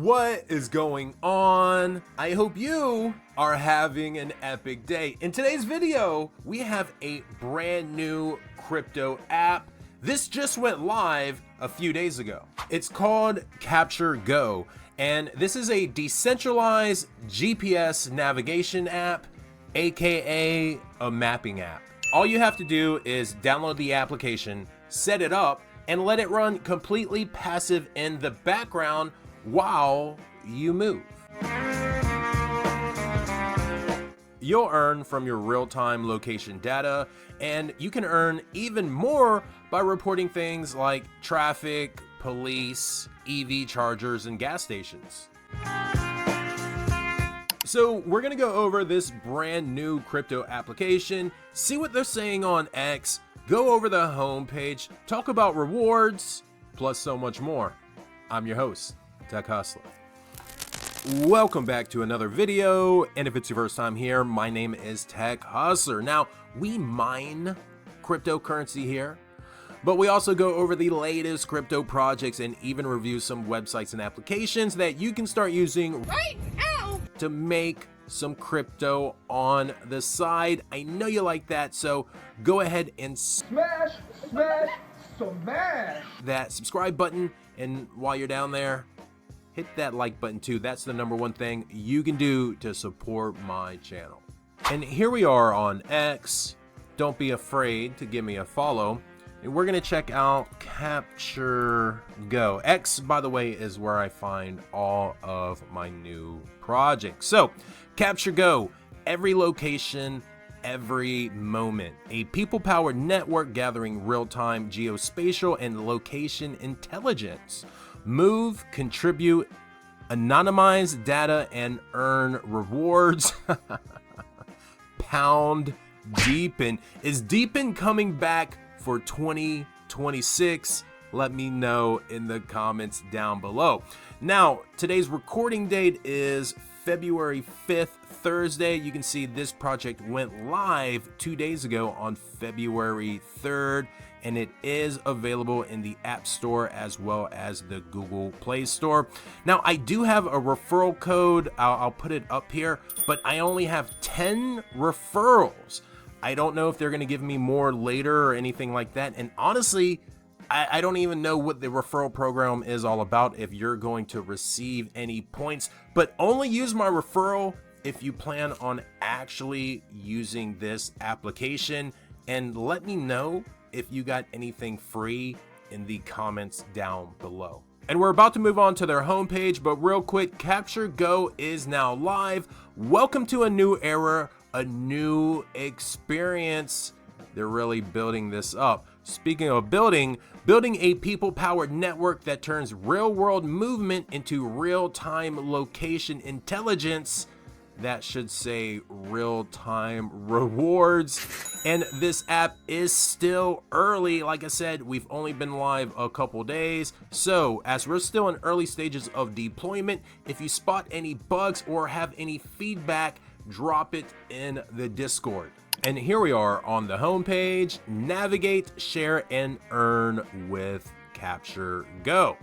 What is going on? I hope you are having an epic day. In today's video, we have a brand new crypto app. This just went live a few days ago. It's called Captur Go, and this is a decentralized GPS navigation app, aka a mapping app. All you have to do is download the application, set it up, and let it run completely passive in the background while you move. You'll earn from your real-time location data, and you can earn even more by reporting things like traffic, police, EV chargers, and gas stations. So we're gonna go over this brand new crypto application, see what they're saying on X, go over the homepage, talk about rewards, plus so much more. I'm your host, Tech Hustler. Welcome back to another video, and if it's your first time here, my name is Tech Hustler. Now, we mine cryptocurrency here, but we also go over the latest crypto projects and even review some websites and applications that you can start using right now to make some crypto on the side. I know you like that, so go ahead and smash that subscribe button, and while you're down there, hit that like button too. That's the number one thing you can do to support my channel. And here we are on X. Don't be afraid to give me a follow. And we're gonna check out Captur Go. X, by the way, is where I find all of my new projects. So, Captur Go, every location, every moment. A people-powered network gathering real-time geospatial and location intelligence. Move, contribute, anonymize data, and earn rewards. Pound DePIN. Is DePIN coming back for 2026? Let me know in the comments down below. Now, today's recording date is February 5th, Thursday. You can see this project went live 2 days ago on February 3rd, and it is available in the App Store as well as the Google Play Store. Now, I do have a referral code. I'll put it up here, but I only have 10 referrals. I don't know if they're going to give me more later or anything like that. And honestly, I don't even know what the referral program is all about, if you're going to receive any points, but only use my referral if you plan on actually using this application. And let me know if you got anything free in the comments down below. And we're about to move on to their homepage, but real quick, Captur Go is now live. Welcome to a new era, a new experience. They're really building this up. Speaking of building a people-powered network that turns real-world movement into real-time location intelligence. That should say real-time rewards. And this app is still early. Like I said, we've only been live a couple days. So as we're still in early stages of deployment, if you spot any bugs or have any feedback, drop it in the Discord. And here we are on the homepage. Navigate, share, and earn with Captur Go.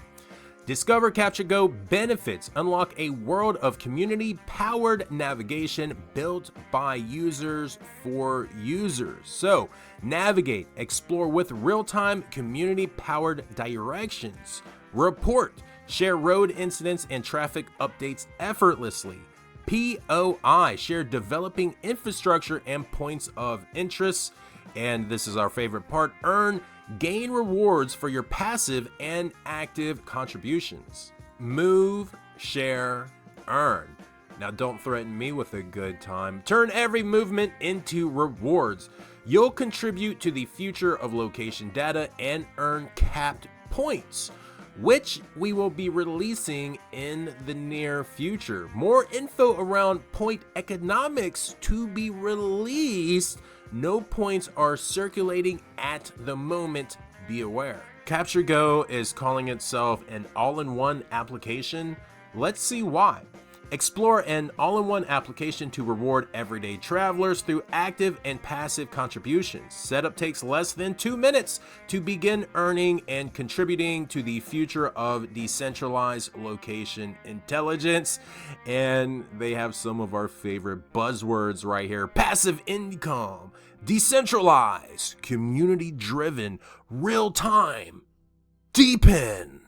Discover Captur Go benefits. Unlock a world of community-powered navigation built by users for users. So, navigate, explore with real-time community-powered directions. Report, share road incidents and traffic updates effortlessly. POI, share developing infrastructure and points of interest. And this is our favorite part, earn, gain rewards for your passive and active contributions. Move, share, earn. Now don't threaten me with a good time. Turn every movement into rewards. You'll contribute to the future of location data and earn capped points, which we will be releasing in the near future. More info around point economics to be released. No points are circulating at the moment, be aware. Captur Go is calling itself an all-in-one application. Let's see why. Explore an all-in-one application to reward everyday travelers through active and passive contributions. Setup takes less than 2 minutes to begin earning and contributing to the future of decentralized location intelligence. And they have some of our favorite buzzwords right here: passive income, decentralized, community-driven, real-time, DePIN.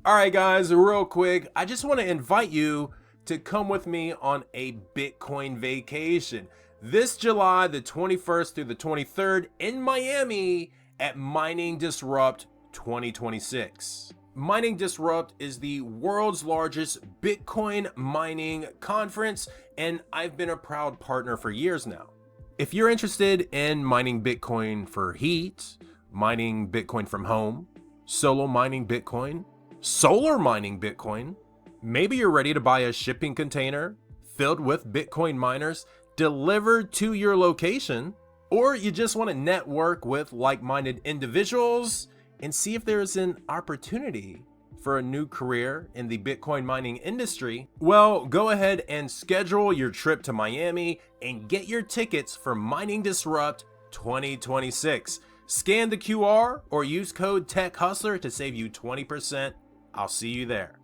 All right, guys, real quick, I just want to invite you to come with me on a Bitcoin vacation this July the 21st through the 23rd in Miami at Mining Disrupt 2026. Mining Disrupt is the world's largest Bitcoin mining conference, and I've been a proud partner for years now. If you're interested in mining Bitcoin for heat, mining Bitcoin from home, solo mining Bitcoin, solar mining Bitcoin, maybe you're ready to buy a shipping container filled with Bitcoin miners delivered to your location, or you just want to network with like-minded individuals and see if there's an opportunity for a new career in the Bitcoin mining industry, well, go ahead and schedule your trip to Miami and get your tickets for Mining Disrupt 2026. Scan the QR or use code TechHustler to save you 20%. I'll see you there.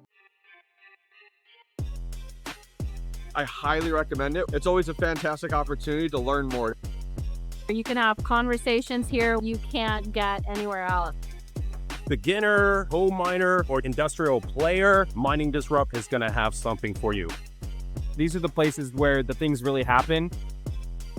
I highly recommend it. It's always a fantastic opportunity to learn more. You can have conversations here you can't get anywhere else. Beginner, coal miner, or industrial player, Mining Disrupt is going to have something for you. These are the places where the things really happen.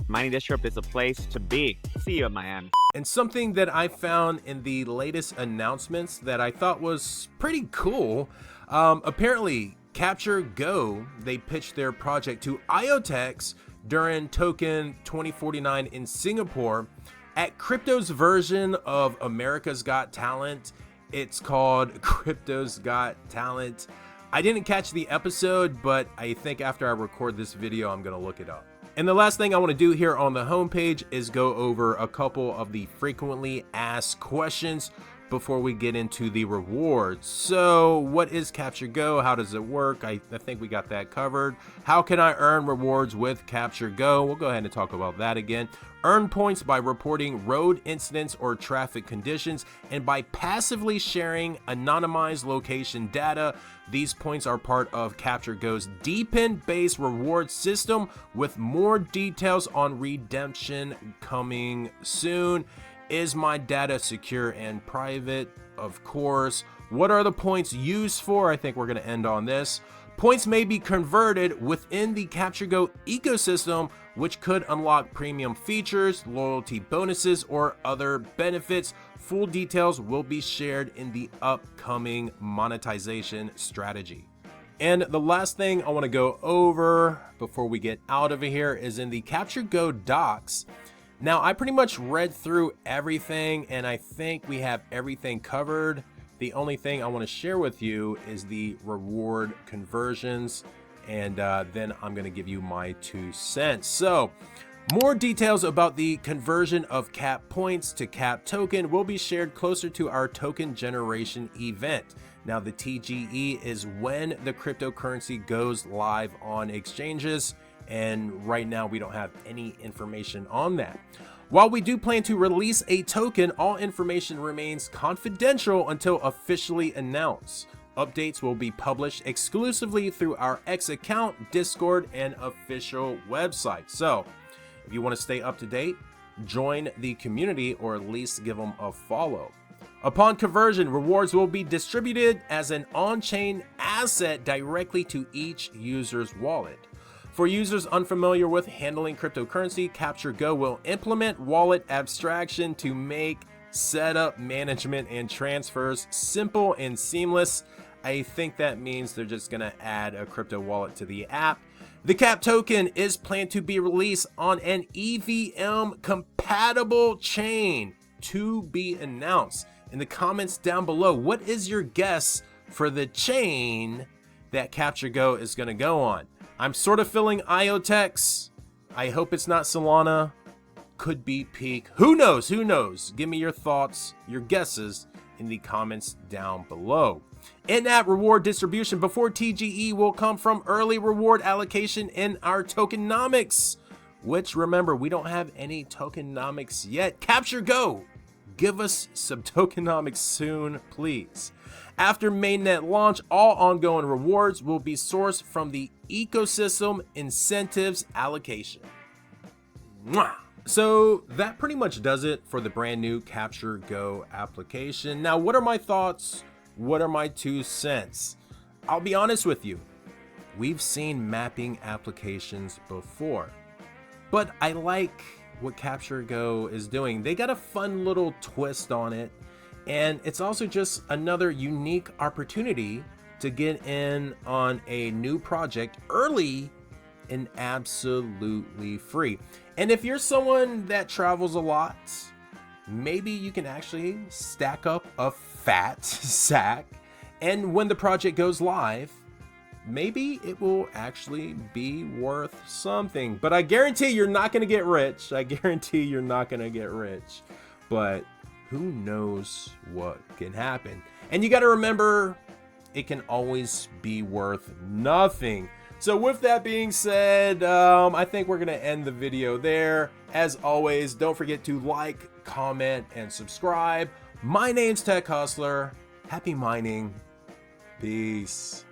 Mining Disrupt is a place to be. See you in Miami. And something that I found in the latest announcements that I thought was pretty cool, apparently Captur Go, they pitched their project to IoTeX during Token 2049 in Singapore at Crypto's version of America's Got Talent. It's called Crypto's Got Talent. I didn't catch the episode, but I think after I record this video, I'm gonna look it up. And the last thing I want to do here on the homepage is go over a couple of the frequently asked questions before we get into the rewards. So what is Captur Go? How does it work? I think we got that covered. How can I earn rewards with Captur Go? We'll go ahead and talk about that again. Earn points by reporting road incidents or traffic conditions and by passively sharing anonymized location data. These points are part of Captur Go's DePIN-based reward system, with more details on redemption coming soon. Is my data secure and private? Of course. What are the points used for? I think we're going to end on this. Points may be converted within the Captur Go ecosystem, which could unlock premium features, loyalty bonuses, or other benefits. Full details will be shared in the upcoming monetization strategy. And the last thing I want to go over before we get out of here is in the Captur Go docs. Now, I pretty much read through everything, and I think we have everything covered. The only thing I want to share with you is the reward conversions, and then I'm going to give you my 2 cents. So, more details about the conversion of CAP points to CAP token will be shared closer to our token generation event. Now, the TGE is when the cryptocurrency goes live on exchanges, and right now we don't have any information on that. While we do plan to release a token, all information remains confidential until officially announced. Updates will be published exclusively through our X account, Discord, and official website. So if you want to stay up to date, join the community or at least give them a follow. Upon conversion, rewards will be distributed as an on-chain asset directly to each user's wallet. For users unfamiliar with handling cryptocurrency, Captur Go will implement wallet abstraction to make setup, management, and transfers simple and seamless. I think that means they're just going to add a crypto wallet to the app. The CAP token is planned to be released on an EVM compatible chain to be announced. In the comments down below, what is your guess for the chain that Captur Go is going to go on? I'm sort of feeling IoTeX. I hope it's not Solana. Could be Peak. Who knows? Who knows? Give me your thoughts, your guesses in the comments down below. In-app reward distribution before TGE will come from early reward allocation in our tokenomics, which, remember, we don't have any tokenomics yet. Captur Go, give us some tokenomics soon, please. After mainnet launch, all ongoing rewards will be sourced from the ecosystem incentives allocation. Mwah! So that pretty much does it for the brand new Captur Go application. Now, what are my thoughts? What are my 2 cents? I'll be honest with you. We've seen mapping applications before, but I like what Captur Go is doing. They got a fun little twist on it, and it's also just another unique opportunity to get in on a new project early and absolutely free. And if you're someone that travels a lot, maybe you can actually stack up a fat sack, and when the project goes live, maybe it will actually be worth something. But I guarantee you're not going to get rich. I guarantee you're not going to get rich. But who knows what can happen? And you got to remember, it can always be worth nothing. So with that being said, I think we're going to end the video there. As always, don't forget to like, comment, and subscribe. My name's Tech Hustler. Happy mining. Peace.